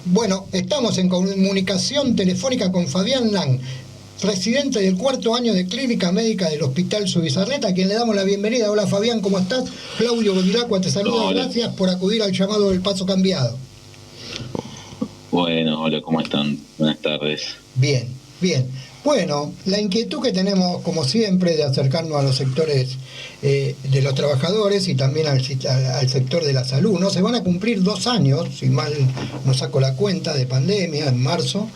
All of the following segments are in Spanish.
Bueno, estamos en comunicación telefónica con Fabián Lang, residente del 4º año de Clínica Médica del Hospital Zubizarreta, a quien le damos la bienvenida. Hola Fabián, ¿cómo estás? Claudio Bevilacqua te saluda, Hola. Gracias por acudir al llamado del Paso Cambiado. Bueno, hola, ¿cómo están? Buenas tardes. Bien, bien. Bueno, la inquietud que tenemos, como siempre, de acercarnos a los sectores de los trabajadores y también al sector de la salud, ¿no? Se van a cumplir 2 años, si mal no saco la cuenta, de pandemia en marzo,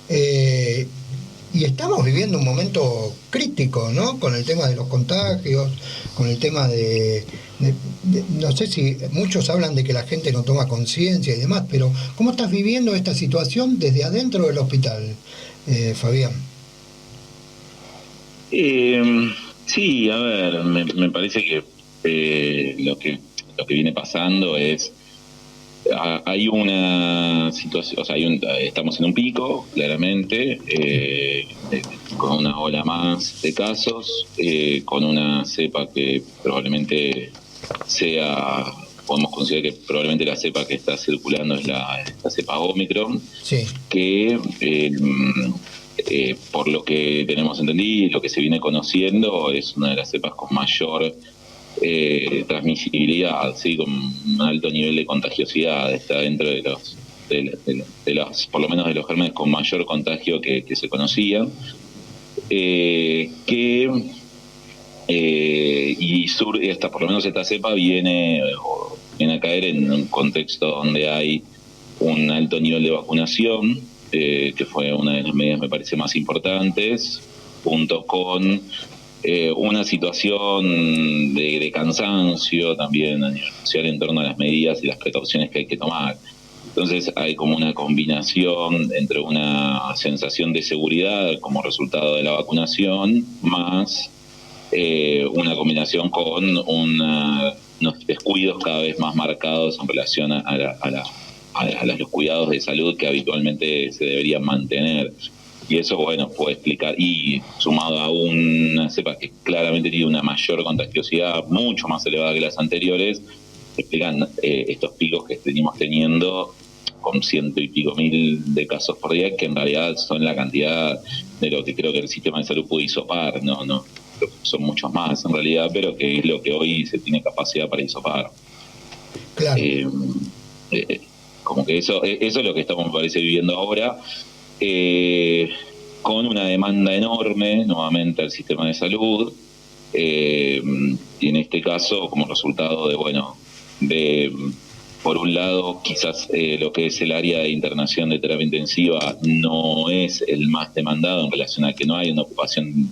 y estamos viviendo un momento crítico, ¿no? Con el tema de los contagios, con el tema no sé si muchos hablan de que la gente no toma conciencia y demás, pero ¿cómo estás viviendo esta situación desde adentro del hospital, Fabián? Sí, a ver, me parece que lo que viene pasando es hay una situación, o sea, estamos en un pico, claramente, con una ola más de casos, con una cepa que probablemente podemos considerar que probablemente la cepa que está circulando es la cepa Omicron, sí, que por lo que tenemos entendido, lo que se viene conociendo, es una de las cepas con mayor transmisibilidad, ¿sí? Con un alto nivel de contagiosidad, está dentro de los por lo menos de los gérmenes con mayor contagio que se conocían, y por lo menos esta cepa viene a caer en un contexto donde hay un alto nivel de vacunación, que fue una de las medidas, me parece, más importantes, junto con una situación de cansancio también a nivel social en torno a las medidas y las precauciones que hay que tomar. Entonces hay como una combinación entre una sensación de seguridad como resultado de la vacunación, más una combinación con unos descuidos cada vez más marcados en relación a los cuidados de salud que habitualmente se deberían mantener. Y eso, bueno, puede explicar, y sumado a una cepa que claramente tiene una mayor contagiosidad, mucho más elevada que las anteriores, explican estos picos que venimos teniendo con 100 y pico mil de casos por día, que en realidad son la cantidad de lo que creo que el sistema de salud puede hisopar, no son muchos más en realidad, pero que es lo que hoy se tiene capacidad para hisopar. Claro. Como que eso es lo que estamos, me parece, viviendo ahora, con una demanda enorme nuevamente al sistema de salud, y en este caso como resultado de por un lado quizás lo que es el área de internación de terapia intensiva no es el más demandado en relación a que no hay una ocupación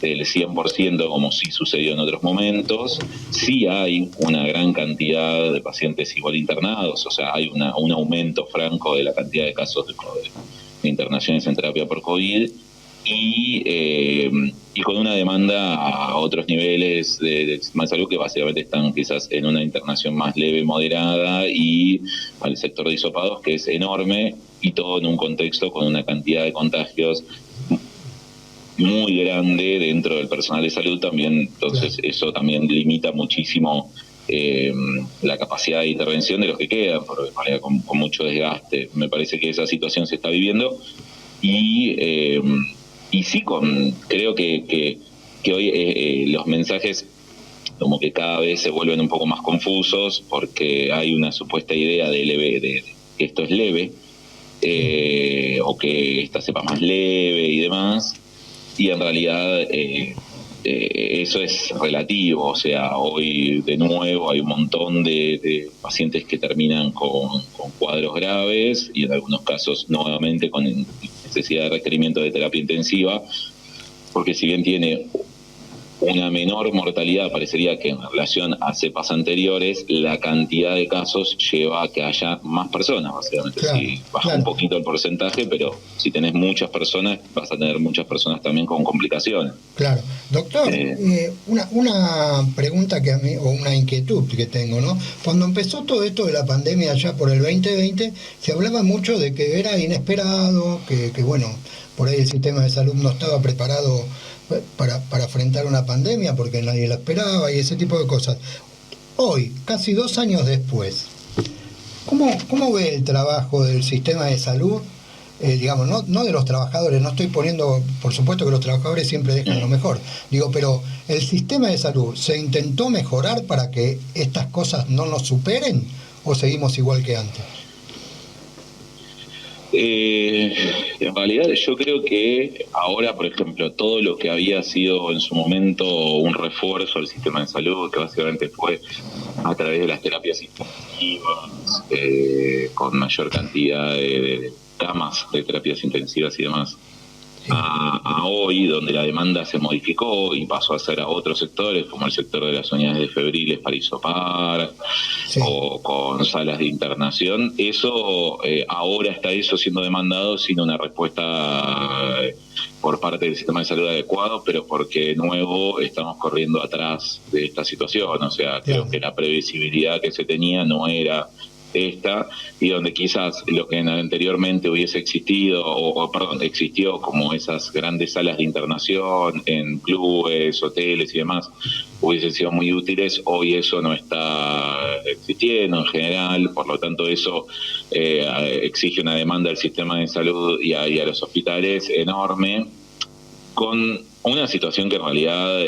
del 100% como sí sucedió en otros momentos. Sí hay una gran cantidad de pacientes igual internados, o sea, hay un aumento franco de la cantidad de casos de internaciones en terapia por COVID, y con una demanda a otros niveles del sistema de salud que básicamente están quizás en una internación más leve, moderada, y al sector de hisopados, que es enorme, y todo en un contexto con una cantidad de contagios muy grande dentro del personal de salud también. Entonces eso también limita muchísimo la capacidad de intervención de los que quedan, con mucho desgaste. Me parece que esa situación se está viviendo, y sí, creo que hoy los mensajes como que cada vez se vuelven un poco más confusos, porque hay una supuesta idea de que esto es leve, o que esta cepa más leve y demás, y en realidad eso es relativo. O sea, hoy de nuevo hay un montón de pacientes que terminan con cuadros graves, y en algunos casos nuevamente con necesidad de requerimiento de terapia intensiva, porque si bien tiene una menor mortalidad, parecería que en relación a cepas anteriores, la cantidad de casos lleva a que haya más personas, básicamente. Claro, Si baja un poquito el porcentaje, pero si tenés muchas personas, vas a tener muchas personas también con complicaciones. Claro. Doctor, una pregunta que a mí, o una inquietud que tengo, ¿no? Cuando empezó todo esto de la pandemia allá por el 2020, se hablaba mucho de que era inesperado, que bueno, por ahí el sistema de salud no estaba preparado para afrontar una pandemia porque nadie la esperaba y ese tipo de cosas. Hoy, casi 2 años después, ¿Cómo ve el trabajo del sistema de salud? Digamos, no de los trabajadores, no estoy poniendo, por supuesto que los trabajadores siempre dejan lo mejor, digo, pero el sistema de salud, ¿se intentó mejorar para que estas cosas no nos superen o seguimos igual que antes? En realidad yo creo que ahora, por ejemplo, todo lo que había sido en su momento un refuerzo al sistema de salud, que básicamente fue a través de las terapias intensivas, con mayor cantidad de camas de terapias intensivas y demás, a hoy, donde la demanda se modificó y pasó a ser a otros sectores, como el sector de las unidades febriles para hisopar, o con salas de internación, eso ahora está eso siendo demandado sin una respuesta por parte del sistema de salud adecuado, pero porque de nuevo estamos corriendo atrás de esta situación. O sea, creo que la previsibilidad que se tenía no era esta, y donde quizás lo que anteriormente hubiese existido, existió como esas grandes salas de internación en clubes, hoteles y demás, hubiesen sido muy útiles, hoy eso no está existiendo en general, por lo tanto eso exige una demanda del sistema de salud y a los hospitales enorme, con una situación que en realidad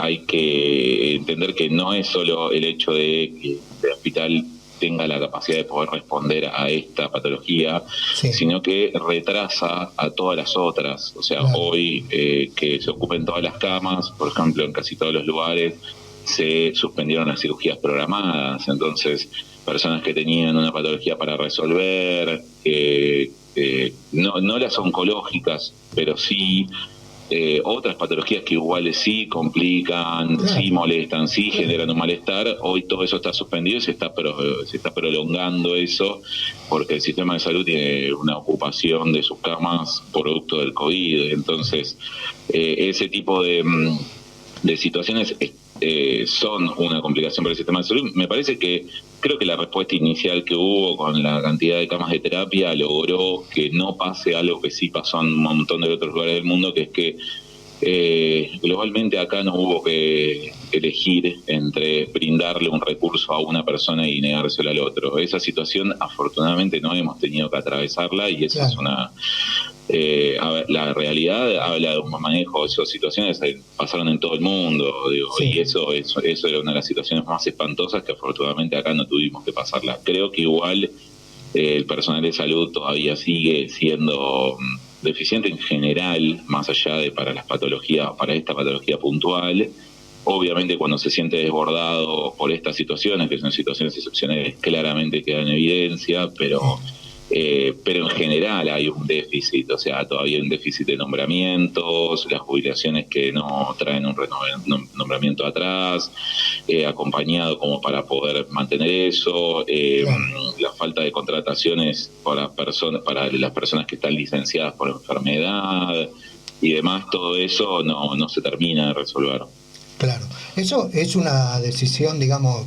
hay que entender que no es solo el hecho de que el hospital tenga la capacidad de poder responder a esta patología, sino que retrasa a todas las otras. O sea, hoy que se ocupen todas las camas, por ejemplo, en casi todos los lugares, se suspendieron las cirugías programadas. Entonces, personas que tenían una patología para resolver, no las oncológicas, pero sí otras patologías que igual sí complican, sí molestan, sí generan un malestar, hoy todo eso está suspendido y se está prolongando eso, porque el sistema de salud tiene una ocupación de sus camas producto del COVID. Entonces, ese tipo de situaciones son una complicación para el sistema de salud. Me parece que creo que la respuesta inicial que hubo con la cantidad de camas de terapia logró que no pase algo que sí pasó en un montón de otros lugares del mundo, que es que globalmente acá no hubo que elegir entre brindarle un recurso a una persona y negárselo al otro. Esa situación afortunadamente no hemos tenido que atravesarla, y eso es una... a ver, la realidad habla de un manejo. Esas situaciones pasaron en todo el mundo, digo, y eso era una de las situaciones más espantosas que afortunadamente acá no tuvimos que pasarla. Creo que igual el personal de salud todavía sigue siendo deficiente en general, más allá de para esta patología puntual. Obviamente cuando se siente desbordado por estas situaciones, que son situaciones excepcionales, claramente queda en evidencia, pero en general hay un déficit. O sea, todavía hay un déficit de nombramientos, las jubilaciones que no traen un nombramiento atrás, acompañado como para poder mantener eso, la falta de contrataciones para las personas que están licenciadas por enfermedad y demás, todo eso no se termina de resolver. Claro, eso es una decisión, digamos,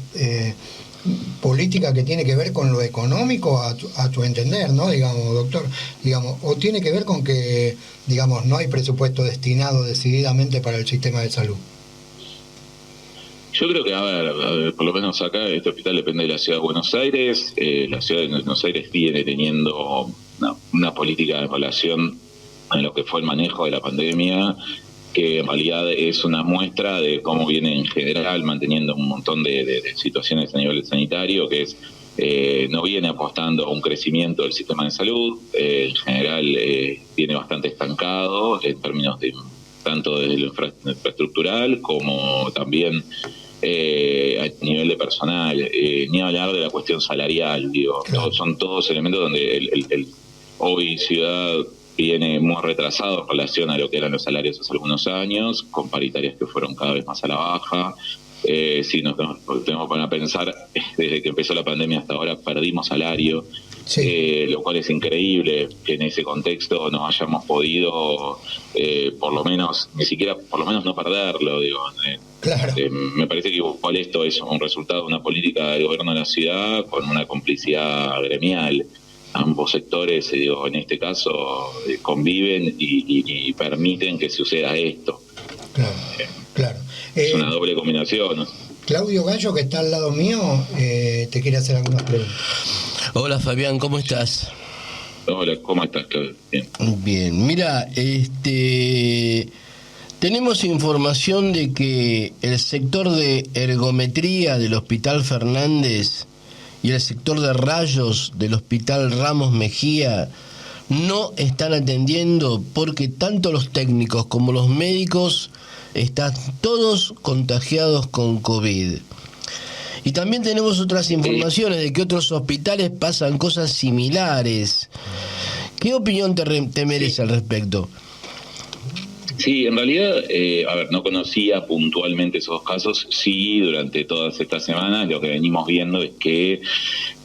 política que tiene que ver con lo económico, a tu entender, ¿no? Digamos, doctor, digamos, o tiene que ver con que, digamos, no hay presupuesto destinado decididamente para el sistema de salud. Yo creo que, a ver, por lo menos acá este hospital depende de la ciudad de Buenos Aires. La ciudad de Buenos Aires viene teniendo una política de evaluación en lo que fue el manejo de la pandemia, que en realidad es una muestra de cómo viene en general manteniendo un montón de situaciones a nivel sanitario, que es no viene apostando a un crecimiento del sistema de salud. En general viene bastante estancado en términos de tanto desde lo infraestructural como también a nivel de personal, ni hablar de la cuestión salarial, digo, son todos elementos donde hoy Ciudad viene muy retrasado en relación a lo que eran los salarios hace algunos años, con paritarias que fueron cada vez más a la baja. Si nos tenemos para pensar, desde que empezó la pandemia hasta ahora perdimos salario, lo cual es increíble que en ese contexto no hayamos podido, por lo menos no perderlo, digo. Me parece que igual esto es un resultado de una política del gobierno de la ciudad con una complicidad gremial. Ambos sectores, en este caso, conviven y permiten que suceda esto. Claro. Es una doble combinación, ¿no? Claudio Gallo, que está al lado mío, te quiere hacer algunas preguntas. Hola Fabián, ¿cómo estás? Hola, ¿cómo estás, Claudio? Bien. Bien, mira, tenemos información de que el sector de ergometría del Hospital Fernández y el sector de rayos del Hospital Ramos Mejía no están atendiendo porque tanto los técnicos como los médicos están todos contagiados con COVID. Y también tenemos otras informaciones de que otros hospitales pasan cosas similares. ¿Qué opinión te merece al respecto? Sí, en realidad, no conocía puntualmente esos casos. Sí, durante todas estas semanas lo que venimos viendo es que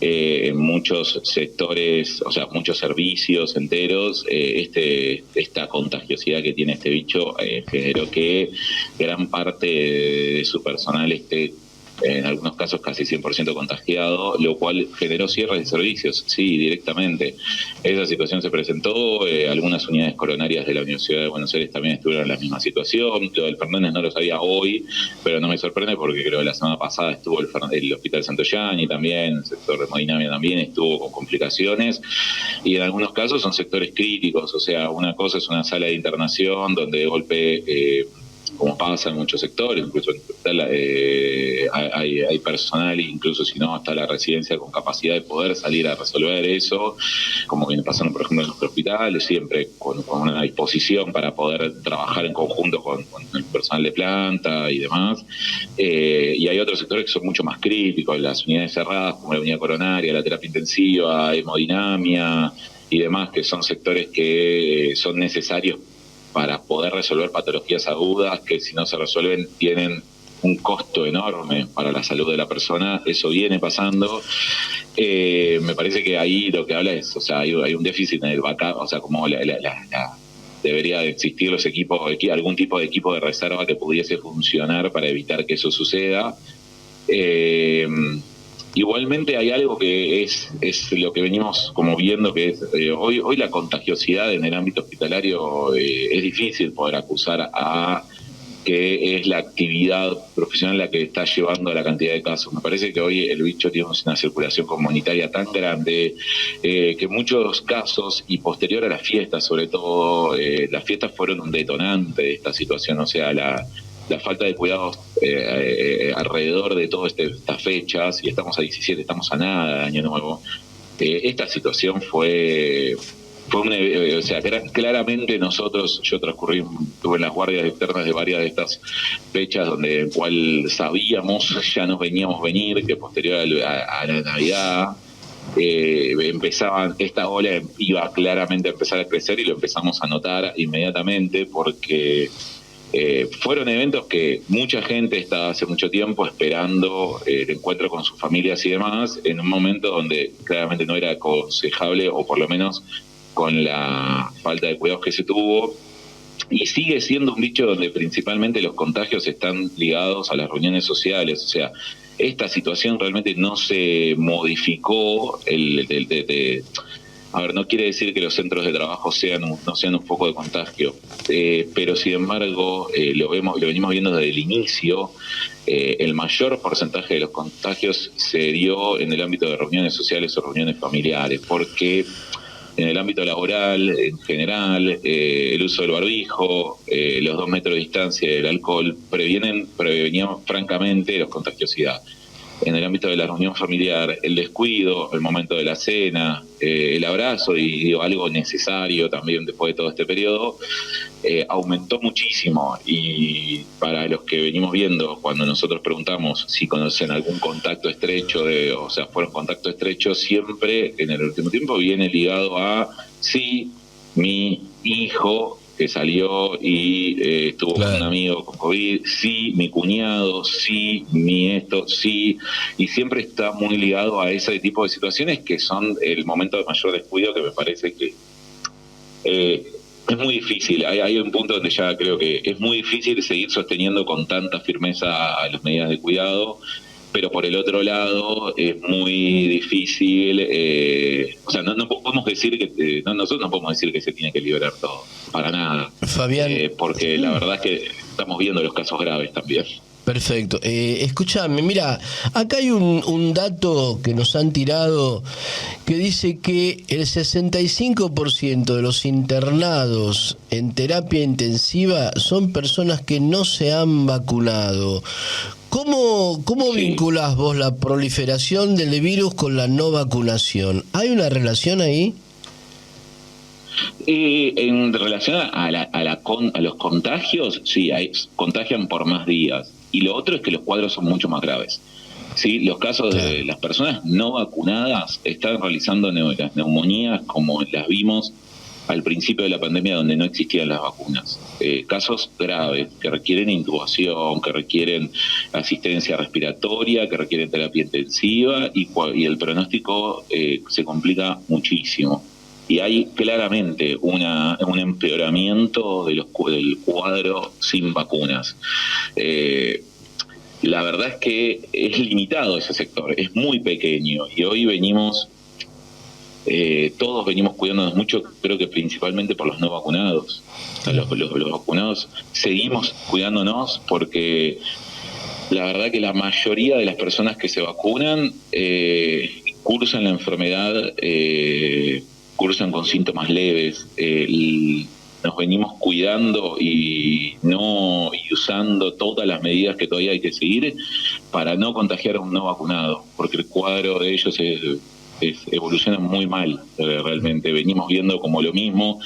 en muchos sectores, o sea, muchos servicios enteros, esta contagiosidad que tiene este bicho generó que gran parte de su personal esté en algunos casos casi 100% contagiado, lo cual generó cierres de servicios, sí, directamente. Esa situación se presentó, algunas unidades coronarias de la Universidad de Buenos Aires también estuvieron en la misma situación. Lo del Fernández no lo sabía hoy, pero no me sorprende porque creo que la semana pasada estuvo el Hospital Santoyani también, el sector de hemodinamia también estuvo con complicaciones, y en algunos casos son sectores críticos, o sea, una cosa es una sala de internación donde de golpe... como pasa en muchos sectores, incluso hay personal, incluso si no está la residencia con capacidad de poder salir a resolver eso, como viene pasando por ejemplo en nuestro hospital, siempre con una disposición para poder trabajar en conjunto con el personal de planta y demás, y hay otros sectores que son mucho más críticos, las unidades cerradas como la unidad coronaria, la terapia intensiva, hemodinamia y demás, que son sectores que son necesarios para poder resolver patologías agudas que si no se resuelven tienen un costo enorme para la salud de la persona. Eso viene pasando. Me parece que ahí lo que habla es, o sea, hay un déficit en el backup, o sea, como debería de existir los equipos, algún tipo de equipo de reserva que pudiese funcionar para evitar que eso suceda. Igualmente hay algo que es lo que venimos como viendo, que es hoy la contagiosidad en el ámbito hospitalario es difícil poder acusar a que es la actividad profesional la que está llevando a la cantidad de casos. Me parece que hoy el bicho tiene una circulación comunitaria tan grande que en muchos casos, y posterior a las fiestas sobre todo, las fiestas fueron un detonante de esta situación, o sea, la falta de cuidados alrededor de todas estas fechas, y estamos a 17, estamos a nada de Año Nuevo. Esta situación fue o sea, claramente nosotros, yo estuve en las guardias externas de varias de estas fechas donde en cual sabíamos, ya nos veníamos venir, que posterior a la Navidad esta ola iba claramente a empezar a crecer, y lo empezamos a notar inmediatamente porque fueron eventos que mucha gente estaba hace mucho tiempo esperando el encuentro con sus familias y demás, en un momento donde claramente no era aconsejable, o por lo menos con la falta de cuidados que se tuvo, y sigue siendo un bicho donde principalmente los contagios están ligados a las reuniones sociales. O sea, esta situación realmente no se modificó a ver, no quiere decir que los centros de trabajo no sean un foco de contagio, pero sin embargo lo venimos viendo desde el inicio. El mayor porcentaje de los contagios se dio en el ámbito de reuniones sociales o reuniones familiares, porque en el ámbito laboral, en general, el uso del barbijo, los 2 metros de distancia y el alcohol prevenían francamente la contagiosidad. En el ámbito de la reunión familiar, el descuido, el momento de la cena, el abrazo, y algo necesario también después de todo este periodo, aumentó muchísimo. Y para los que venimos viendo, cuando nosotros preguntamos si conocen algún contacto estrecho, o sea, fueron contacto estrecho, siempre en el último tiempo viene ligado a, sí, mi hijo que salió y estuvo con un amigo con COVID, sí, mi cuñado, sí, mi esto, sí, y siempre está muy ligado a ese tipo de situaciones que son el momento de mayor descuido, que me parece que es muy difícil. Hay un punto donde ya creo que es muy difícil seguir sosteniendo con tanta firmeza las medidas de cuidado, pero por el otro lado es muy difícil, o sea, no podemos decir que nosotros no podemos decir que se tiene que liberar todo, para nada, Fabián, porque la verdad es que estamos viendo los casos graves también. Perfecto. Escúchame, mira, acá hay un dato que nos han tirado que dice que el 65% de los internados en terapia intensiva son personas que no se han vacunado. ¿Cómo Sí. vinculás vos la proliferación del virus con la no vacunación? ¿Hay una relación ahí? En relación a los contagios, sí, contagian por más días. Y lo otro es que los cuadros son mucho más graves. Sí, los casos de las personas no vacunadas están realizando las neumonías como las vimos al principio de la pandemia, donde no existían las vacunas. Casos graves que requieren intubación, que requieren asistencia respiratoria, que requieren terapia intensiva, y el pronóstico se complica muchísimo. Y hay claramente un empeoramiento del cuadro sin vacunas. La verdad es que es limitado ese sector, es muy pequeño, y hoy todos venimos cuidándonos mucho, creo que principalmente por los no vacunados. O sea, los vacunados seguimos cuidándonos porque la verdad que la mayoría de las personas que se vacunan cursan la enfermedad, cursan con síntomas leves. Nos venimos cuidando y usando todas las medidas que todavía hay que seguir para no contagiar a un no vacunado, porque el cuadro de ellos evoluciona muy mal, realmente. Venimos viendo como lo mismo.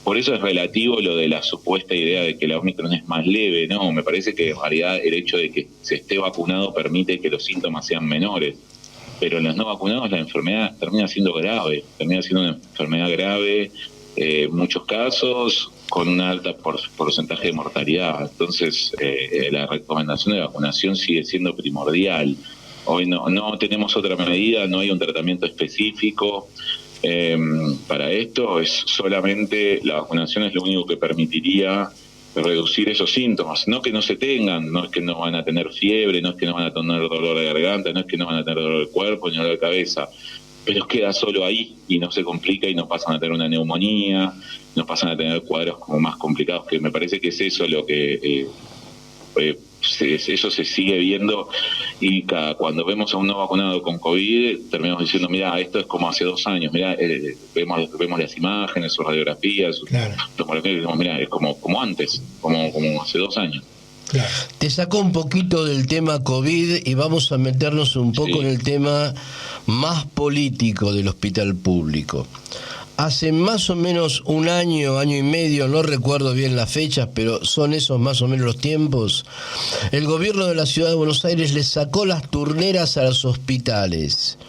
Por eso es relativo lo de la supuesta idea de que la Omicron es más leve. No, me parece que en realidad el hecho de que se esté vacunado permite que los síntomas sean menores. Pero en los no vacunados la enfermedad termina siendo grave, termina siendo una enfermedad grave, en muchos casos con un alto porcentaje de mortalidad. Entonces la recomendación de vacunación sigue siendo primordial. Hoy no tenemos otra medida, no hay un tratamiento específico para esto. Es solamente la vacunación, es lo único que permitiría reducir esos síntomas. No que no se tengan, no es que no van a tener fiebre, no es que no van a tener dolor de garganta, no es que no van a tener dolor de cuerpo ni dolor de cabeza, pero queda solo ahí y no se complica y no pasan a tener una neumonía, no pasan a tener cuadros como más complicados, que me parece que es eso lo que eso se sigue viendo. Y cuando vemos a un no vacunado con COVID terminamos diciendo, mira, esto es como hace 2 años, mira, vemos las imágenes, sus radiografías, sus tomografías, y decimos, mira, es como antes, como hace 2 años. Claro. Te sacó un poquito del tema COVID y vamos a meternos un poco en el tema más político del hospital público. Hace más o menos 1 año, año y medio, no recuerdo bien las fechas, pero son esos más o menos los tiempos, el gobierno de la ciudad de Buenos Aires le sacó las turneras a los hospitales.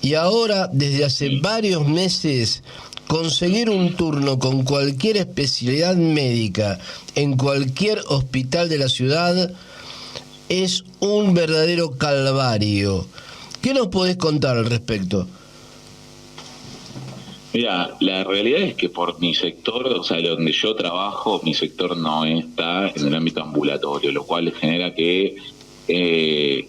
Y ahora, desde hace varios meses, conseguir un turno con cualquier especialidad médica en cualquier hospital de la ciudad es un verdadero calvario. ¿Qué nos podés contar al respecto? Mira, la realidad es que por mi sector, o sea, donde yo trabajo, mi sector no está en el ámbito ambulatorio, lo cual genera que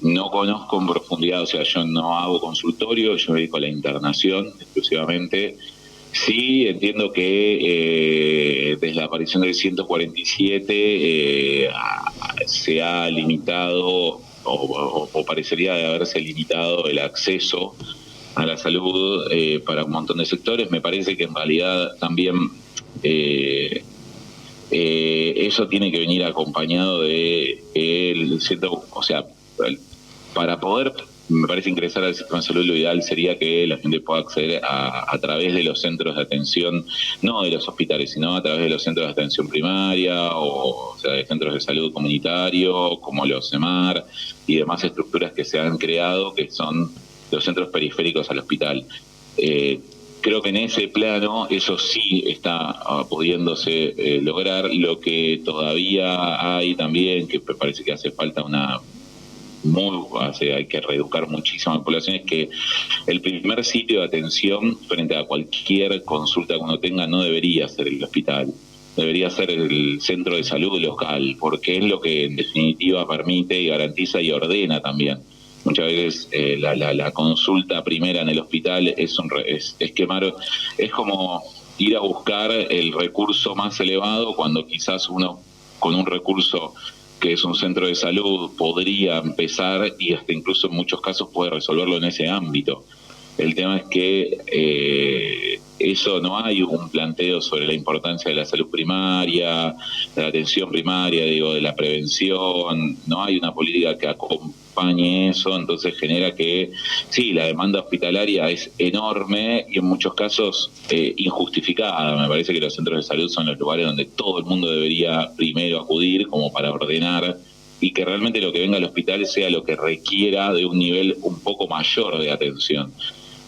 no conozco en profundidad, o sea, yo no hago consultorio, yo me dedico a la internación exclusivamente. Sí, entiendo que desde la aparición del 147 se ha limitado o parecería de haberse limitado el acceso a la salud para un montón de sectores. Me parece que en realidad también eso tiene que venir acompañado de o sea, para poder, me parece, ingresar al sistema de salud, lo ideal sería que la gente pueda acceder a través de los centros de atención, no de los hospitales, sino a través de los centros de atención primaria, o sea, de centros de salud comunitario, como los CEMAR y demás estructuras que se han creado, que son los centros periféricos al hospital. Creo que en ese plano eso sí está pudiéndose lograr. Lo que todavía hay también, que me parece que hace falta hay que reeducar muchísimo a la población, es que el primer sitio de atención frente a cualquier consulta que uno tenga no debería ser el hospital, debería ser el centro de salud local, porque es lo que en definitiva permite y garantiza y ordena también. Muchas veces la consulta primera en el hospital es quemar, es como ir a buscar el recurso más elevado cuando quizás uno con un recurso que es un centro de salud, podría empezar y hasta incluso en muchos casos puede resolverlo en ese ámbito. El tema es que eso no hay un planteo sobre la importancia de la salud primaria, de la atención primaria, de la prevención, no hay una política que acompañe eso, entonces genera que sí, la demanda hospitalaria es enorme y en muchos casos injustificada. Me parece que los centros de salud son los lugares donde todo el mundo debería primero acudir como para ordenar, y que realmente lo que venga al hospital sea lo que requiera de un nivel un poco mayor de atención.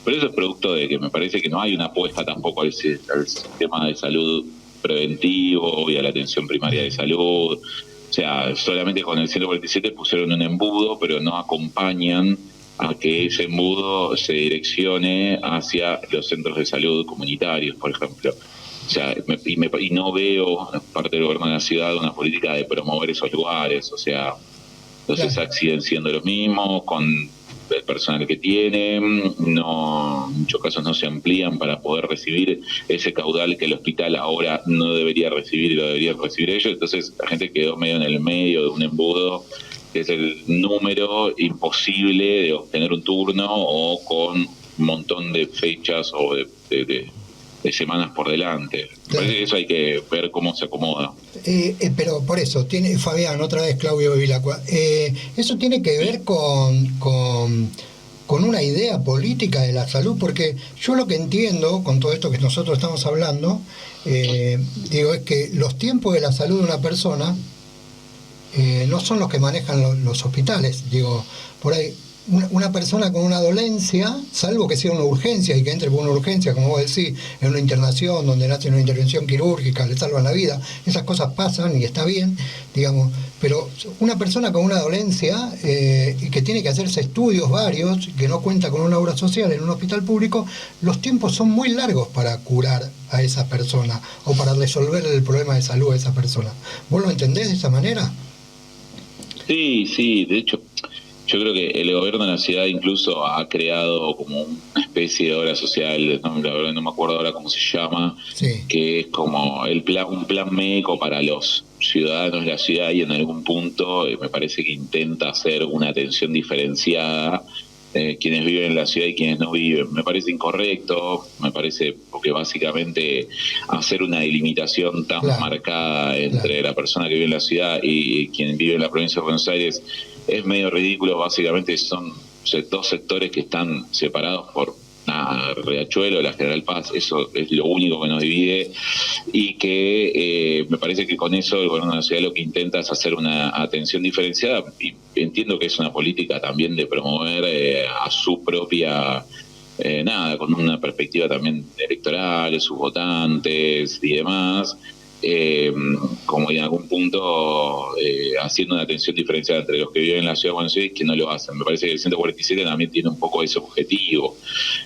Pero eso es producto de que me parece que no hay una apuesta tampoco al sistema de salud preventivo y a la atención primaria de salud. O sea, solamente con el 147 pusieron un embudo, pero no acompañan a que ese embudo se direccione hacia los centros de salud comunitarios, por ejemplo. O sea, y no veo, parte del gobierno de la ciudad, una política de promover esos lugares. O sea, los CESAC siguen siendo los mismos, con el personal que tienen, no, en muchos casos no se amplían para poder recibir ese caudal que el hospital ahora no debería recibir y lo deberían recibir ellos. Entonces la gente quedó medio en el medio de un embudo, que es el número imposible de obtener un turno o con un montón de fechas o de semanas por delante. Claro. Eso hay que ver cómo se acomoda. Pero por eso, tiene Fabián, otra vez Claudio Bevilacqua, eso tiene que ver con una idea política de la salud, porque yo lo que entiendo con todo esto que nosotros estamos hablando, es que los tiempos de la salud de una persona no son los que manejan los hospitales. Por ahí una persona con una dolencia, salvo que sea una urgencia y que entre por una urgencia, como vos decís, en una internación donde le hacen una intervención quirúrgica, le salvan la vida, esas cosas pasan y está bien, pero una persona con una dolencia y que tiene que hacerse estudios varios, que no cuenta con una obra social en un hospital público, los tiempos son muy largos para curar a esa persona o para resolver el problema de salud a esa persona. ¿Vos lo entendés de esa manera? Sí, de hecho yo creo que el gobierno de la ciudad incluso ha creado como una especie de obra social, la verdad no me acuerdo ahora cómo se llama, sí, que es como un plan médico para los ciudadanos de la ciudad, y en algún punto me parece que intenta hacer una atención diferenciada quienes viven en la ciudad y quienes no viven. Me parece incorrecto, porque básicamente hacer una delimitación tan marcada entre la persona que vive en la ciudad y quien vive en la provincia de Buenos Aires es medio ridículo. Básicamente son dos sectores que están separados por Riachuelo, la General Paz. Eso es lo único que nos divide, y que me parece que con eso el gobierno de la ciudad lo que intenta es hacer una atención diferenciada, y entiendo que es una política también de promover a su propia con una perspectiva también electoral, sus votantes y demás, como en algún punto haciendo una atención diferenciada entre los que viven en la ciudad de Buenos Aires y que no lo hacen. Me parece que el 147 también tiene un poco ese objetivo,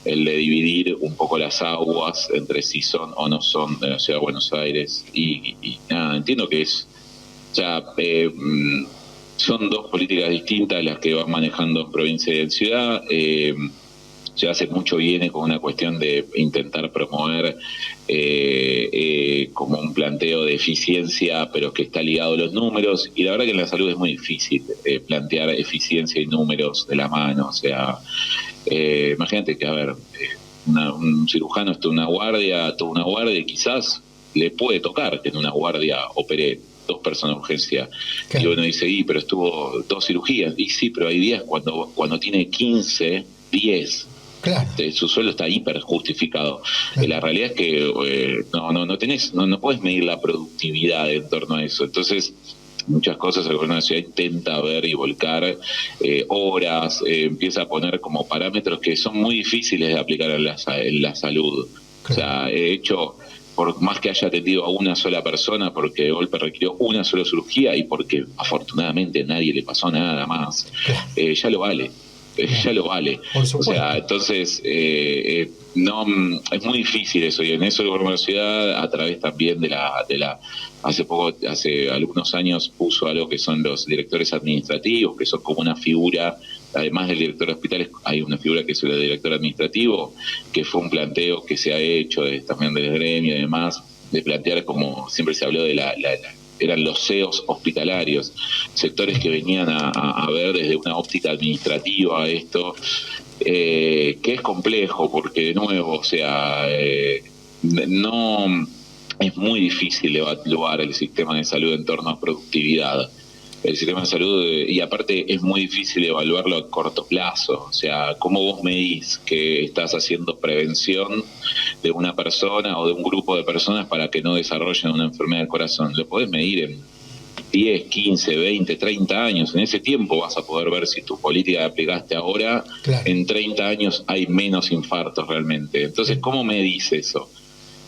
el de dividir un poco las aguas entre si son o no son de la ciudad de Buenos Aires, y entiendo que son dos políticas distintas las que van manejando en provincia y en ciudad. Ya hace mucho viene con una cuestión de intentar promover como un planteo de eficiencia, pero que está ligado a los números, y la verdad que en la salud es muy difícil plantear eficiencia y números de la mano. O sea, imagínate que, un cirujano está en una guardia, toda una guardia, y quizás le puede tocar que en una guardia opere 2 personas de urgencia. Claro. Y uno dice, pero estuvo 2 cirugías. Y sí, pero hay días cuando tiene 15, 10. Claro. Su sueldo está hiper justificado. Claro. La realidad es que no puedes medir la productividad en torno a eso. Entonces, muchas cosas el gobierno de la ciudad intenta ver y volcar horas, empieza a poner como parámetros que son muy difíciles de aplicar en la salud. Claro. O sea, de hecho, por más que haya atendido a una sola persona, porque de golpe requirió una sola cirugía y porque afortunadamente nadie le pasó nada más, claro, ya lo vale. Ya lo vale. O sea, entonces no es muy difícil eso, y en eso el gobierno de la ciudad, a través también de la hace algunos años puso algo que son los directores administrativos, que son como una figura, además del director de hospitales hay una figura que es el director administrativo, que fue un planteo que se ha hecho también del gremio y demás, de plantear, como siempre se habló, de eran los CEOs hospitalarios, sectores que venían a ver desde una óptica administrativa esto, que es complejo porque, de nuevo, o sea, no es muy difícil evaluar el sistema de salud en torno a productividad. El sistema de salud, y aparte es muy difícil evaluarlo a corto plazo. O sea, ¿cómo vos medís que estás haciendo prevención de una persona o de un grupo de personas para que no desarrollen una enfermedad del corazón? Lo podés medir en 10, 15, 20, 30 años. En ese tiempo vas a poder ver si tu política que aplicaste ahora, claro, en 30 años hay menos infartos realmente. Entonces, ¿cómo medís eso?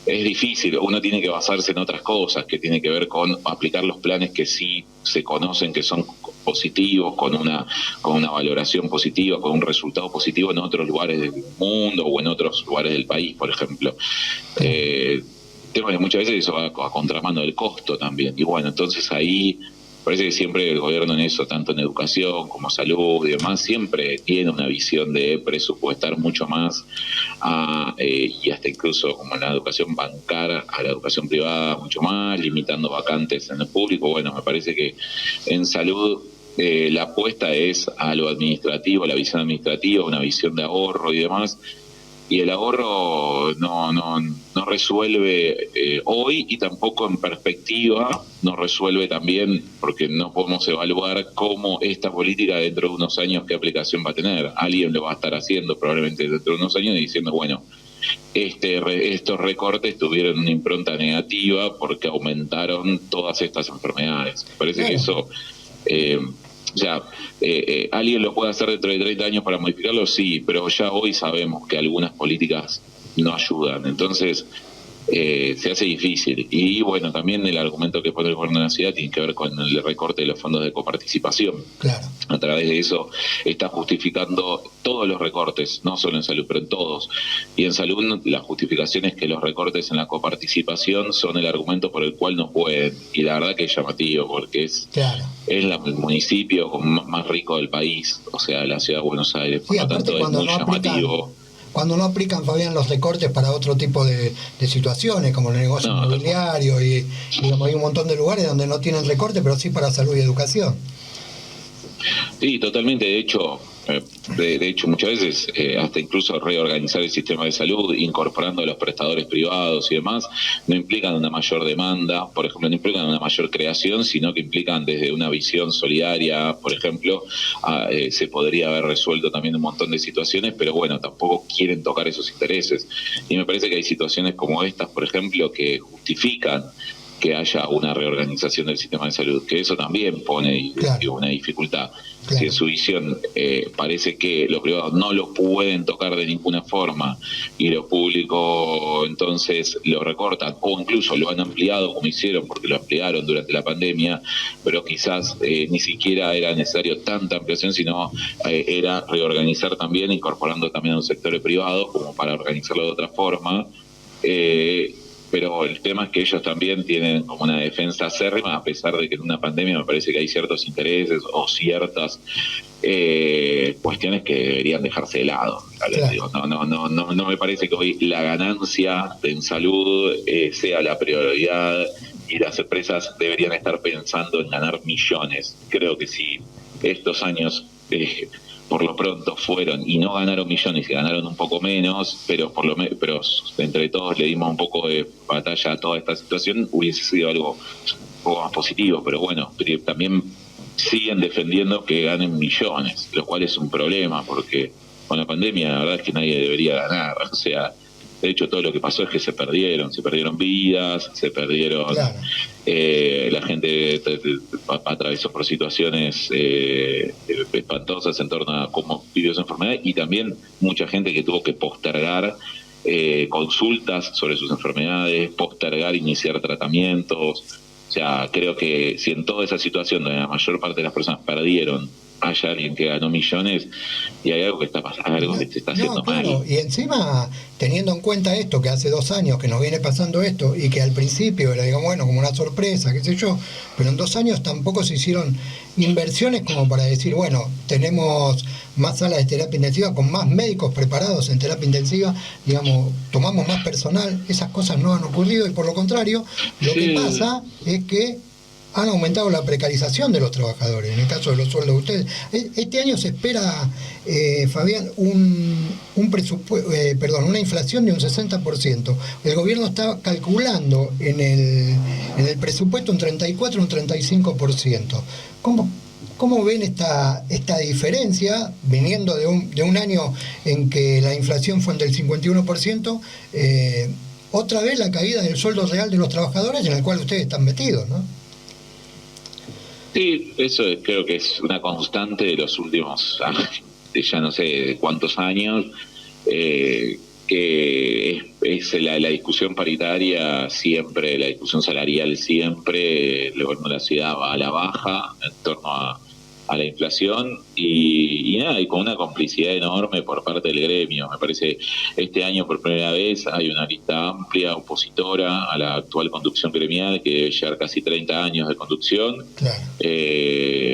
Es difícil, uno tiene que basarse en otras cosas, que tiene que ver con aplicar los planes que sí se conocen que son positivos, con una valoración positiva, con un resultado positivo en otros lugares del mundo o en otros lugares del país, por ejemplo. Tema que muchas veces eso va a contramano del costo también. Y bueno, entonces ahí parece que siempre el gobierno en eso, tanto en educación como salud y demás, siempre tiene una visión de presupuestar mucho más y hasta incluso como en la educación, bancar a la educación privada mucho más, limitando vacantes en el público. Bueno, me parece que en salud la apuesta es a lo administrativo, a la visión administrativa, una visión de ahorro y demás. Y el ahorro no resuelve hoy, y tampoco en perspectiva no resuelve también, porque no podemos evaluar cómo esta política dentro de unos años qué aplicación va a tener. Alguien lo va a estar haciendo probablemente dentro de unos años y diciendo, bueno, estos recortes tuvieron una impronta negativa porque aumentaron todas estas enfermedades. Me parece que eso... O sea, ¿alguien lo puede hacer dentro de 30 años para modificarlo? Sí, pero ya hoy sabemos que algunas políticas no ayudan. Entonces, se hace difícil. Y bueno, también el argumento que pone el gobierno de la ciudad tiene que ver con el recorte de los fondos de coparticipación. Claro. A través de eso está justificando todos los recortes, no solo en salud, pero en todos. Y en salud la justificación es que los recortes en la coparticipación son el argumento por el cual no pueden. Y la verdad que es llamativo, porque es el municipio más rico del país, o sea, la ciudad de Buenos Aires. Por lo tanto, es muy llamativo. Cuando no aplican, Fabián, los recortes para otro tipo de situaciones, como el negocio inmobiliario y digamos, hay un montón de lugares donde no tienen recorte, pero sí para salud y educación. Sí, totalmente. De hecho, muchas veces hasta incluso reorganizar el sistema de salud, incorporando a los prestadores privados y demás, no implican una mayor demanda, por ejemplo, no implican una mayor creación, sino que implican desde una visión solidaria, por ejemplo, se podría haber resuelto también un montón de situaciones, pero bueno, tampoco quieren tocar esos intereses. Y me parece que hay situaciones como estas, por ejemplo, que justifican que haya una reorganización del sistema de salud, que eso también pone una dificultad. Claro. Si en su visión parece que los privados no lo pueden tocar de ninguna forma y lo público entonces lo recortan, o incluso lo han ampliado como hicieron, porque lo ampliaron durante la pandemia, pero quizás ni siquiera era necesario tanta ampliación, sino era reorganizar también, incorporando también a un sector privado como para organizarlo de otra forma. Pero el tema es que ellos también tienen como una defensa acérrima, a pesar de que en una pandemia me parece que hay ciertos intereses o ciertas cuestiones que deberían dejarse de lado. Claro. No me parece que hoy la ganancia en salud sea la prioridad y las empresas deberían estar pensando en ganar millones. Creo que si estos años... por lo pronto fueron y no ganaron millones y ganaron un poco menos, pero pero entre todos le dimos un poco de batalla a toda esta situación, hubiese sido algo un poco más positivo. Pero bueno, también siguen defendiendo que ganen millones, lo cual es un problema, porque con la pandemia la verdad es que nadie debería ganar. O sea, de hecho todo lo que pasó es que se perdieron vidas, se perdieron... Claro. La gente atravesó por situaciones espantosas en torno a cómo vivió esa enfermedad, y también mucha gente que tuvo que postergar consultas sobre sus enfermedades, postergar iniciar tratamientos. O sea, creo que si en toda esa situación donde la mayor parte de las personas perdieron, haya alguien que ganó millones, y hay algo que está pasando, algo que se está haciendo mal. Y encima, teniendo en cuenta esto, que hace 2 años que nos viene pasando esto, y que al principio era, digamos, bueno, como una sorpresa, qué sé yo, pero en 2 años tampoco se hicieron inversiones como para decir, bueno, tenemos más salas de terapia intensiva, con más médicos preparados en terapia intensiva, digamos, tomamos más personal. Esas cosas no han ocurrido, y por lo contrario, lo que pasa es que han aumentado la precarización de los trabajadores, en el caso de los sueldos de ustedes. Este año se espera, Fabián, una inflación de un 60%. El gobierno está calculando en el presupuesto un 34, un 35%. ¿Cómo ven esta diferencia, viniendo de un año en que la inflación fue del 51%, otra vez la caída del sueldo real de los trabajadores, en el cual ustedes están metidos, ¿no? Sí, eso creo que es una constante de los últimos, de ya no sé de cuántos años, que es la discusión paritaria siempre, la discusión salarial siempre, el gobierno de la ciudad va a la baja en torno a la inflación y con una complicidad enorme por parte del gremio. Me parece este año por primera vez hay una lista amplia opositora a la actual conducción gremial que debe llevar casi 30 años de conducción, claro.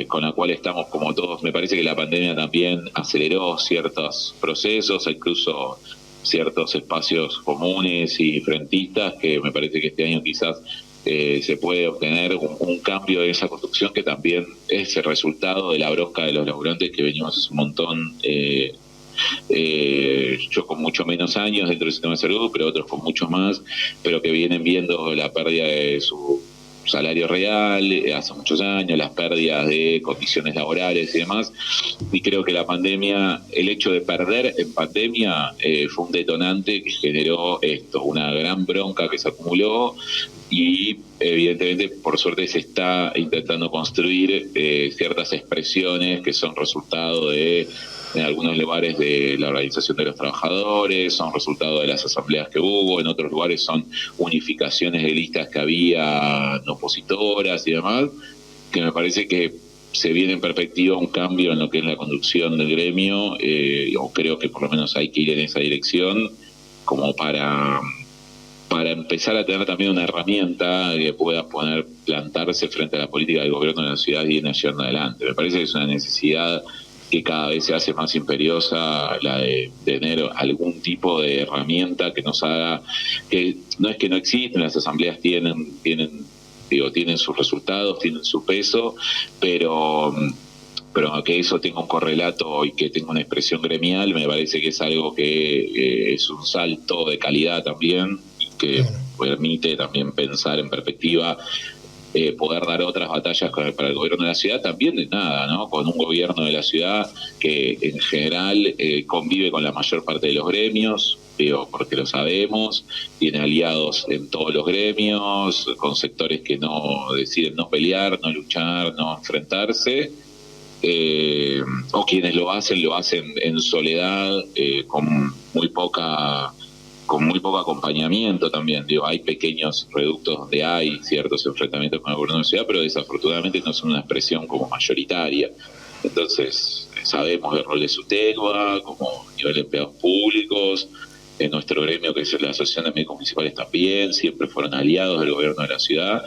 Con la cual estamos como todos. Me parece que la pandemia también aceleró ciertos procesos, incluso ciertos espacios comunes y frentistas que me parece que este año quizás se puede obtener un cambio de esa construcción que también es el resultado de la bronca de los laburantes que venimos hace un montón, yo con mucho menos años dentro del sistema de salud, pero otros con muchos más, pero que vienen viendo la pérdida de su salario real hace muchos años, las pérdidas de condiciones laborales y demás, y creo que la pandemia, el hecho de perder en pandemia fue un detonante que generó esto, una gran bronca que se acumuló y evidentemente por suerte se está intentando construir ciertas expresiones que son resultado de en algunos lugares de la organización de los trabajadores, son resultado de las asambleas que hubo, en otros lugares son unificaciones de listas que había opositoras y demás, que me parece que se viene en perspectiva un cambio en lo que es la conducción del gremio, o creo que por lo menos hay que ir en esa dirección, como para empezar a tener también una herramienta que pueda poder plantarse frente a la política del gobierno de la ciudad y ir llevando adelante. Me parece que es una necesidad que cada vez se hace más imperiosa, la de tener algún tipo de herramienta que nos haga, que no es que no existen, las asambleas tienen sus resultados, tienen su peso, pero que eso tenga un correlato y que tenga una expresión gremial, me parece que es algo que es un salto de calidad también, y que permite también pensar en perspectiva, poder dar otras batallas para el gobierno de la ciudad, también de nada, ¿no? Con un gobierno de la ciudad que en general convive con la mayor parte de los gremios, porque lo sabemos, tiene aliados en todos los gremios, con sectores que no deciden no pelear, no luchar, no enfrentarse, o quienes lo hacen en soledad, con muy poco acompañamiento también. Hay pequeños reductos donde hay ciertos enfrentamientos con el gobierno de la ciudad, pero desafortunadamente no son una expresión como mayoritaria. Entonces, sabemos el rol de SUTECBA como nivel de empleados públicos, en nuestro gremio, que es la Asociación de Médicos Municipales, también siempre fueron aliados del gobierno de la ciudad,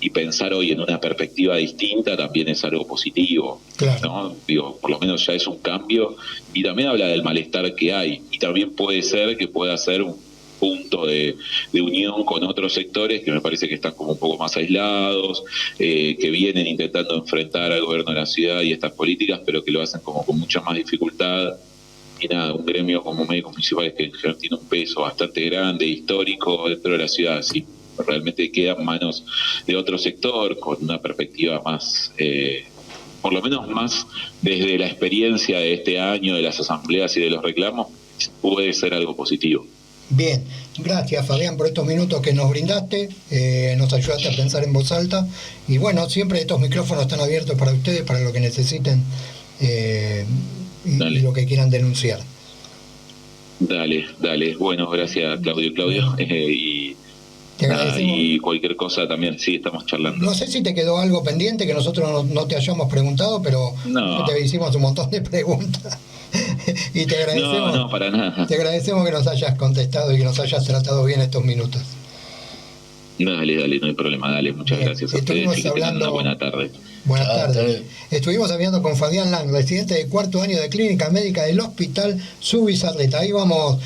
y pensar hoy en una perspectiva distinta también es algo positivo, claro, ¿no? Por lo menos ya es un cambio, y también habla del malestar que hay, y también puede ser que pueda ser un punto de unión con otros sectores que me parece que están como un poco más aislados, que vienen intentando enfrentar al gobierno de la ciudad y estas políticas, pero que lo hacen como con mucha más dificultad. Y nada, un gremio como Médicos Municipales que en general tiene un peso bastante grande, histórico dentro de la ciudad, sí, realmente queda en manos de otro sector con una perspectiva más, por lo menos más desde la experiencia de este año, de las asambleas y de los reclamos, puede ser algo positivo. Bien, gracias Fabián por estos minutos que nos brindaste, nos ayudaste a pensar en voz alta, y bueno, siempre estos micrófonos están abiertos para ustedes, para lo que necesiten y lo que quieran denunciar. Dale, bueno, gracias Claudio, y cualquier cosa también, sí, estamos charlando. No sé si te quedó algo pendiente que nosotros no te hayamos preguntado, pero te hicimos un montón de preguntas y te agradecemos. No, para nada. Te agradecemos que nos hayas contestado y que nos hayas tratado bien estos minutos. Dale, no hay problema, muchas gracias a ustedes y que tengan una buena tarde. Buenas tardes. Estuvimos hablando con Fabián Lang, residente de 4º año de Clínica Médica del Hospital Subizarreta. Ahí vamos.